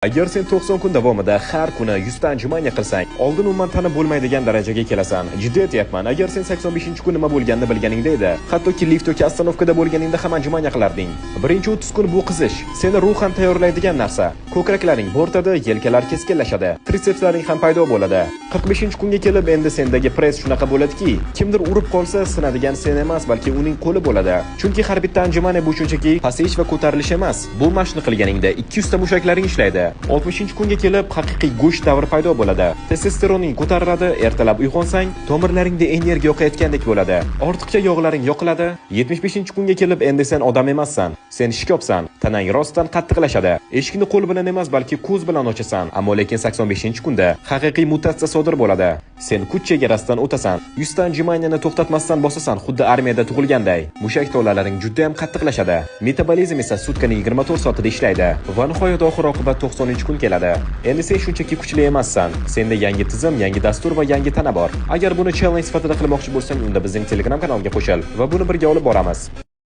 Agar sen 90 kun davomida har kuni 100 ta anjumanya qilsang, oldin umuman tanib bo'lmaydigan darajaga kelasan. Jiddiy aytyapman, agar sen 85-kun nima bo'lganini bilganingda edi, hattoki lift yoki ostanovkada bo'lganingda ham anjumanya qilarding. Birinchi 30 kun bu qizish, seni ruhan tayyorlaydigan narsa. Ko'kraklaring bo'rtadi, yelkalar keskinlashadi, trisepslaring ham paydo bo'ladi. 45-kunga kelib endi sendagi press shunaqa bo'ladiki, kimdir urib qolsa sinadigan sen emas, balki uning qo'li bo'ladi. Chunki har bitta anjumanya bu shunchaki pasayish va ko'tarilish emas. Bu mashqni qilganingda 200 ta mushaklaring ishlaydi. 60-kunga kelib haqiqiy go'sht davri paydo bo'ladi. Testosteroning ko'tariladi, ertalab uyg'onsang, tomirlaringda energiya oqayotgandek bo'ladi. Ortiqcha yog'laring yoqiladi. 75-kunga kelib endi sen odam emassan. Sen shikobsan. Tanang rostdan qattiqlashadi. Eshikni qo'l bilan emas, balki ko'z bilan ochasan. Ammo lekin 85-kunda haqiqiy mutatsiya sodir bo'ladi. Sen kuch chegarasidan o'tasan. 100 ta anjumanyani to'xtatmasdan bosasan, xuddi armiyada tug'ilganday. Mushak tolalarining juda ham qattiqlashadi. Metabolizm esa sutkaning 24 soatida ishlaydi va nihoyat oxir-oqibat 90-kun keladi. Endi sen shunchaki kuchli emassan. Senda yangi tizim, yangi dastur va yangi tana bor. Agar buni challenge sifatida qilmoqchi bo'lsang, unda bizning Telegram kanaliga qo'shil va buni birga olib boramiz.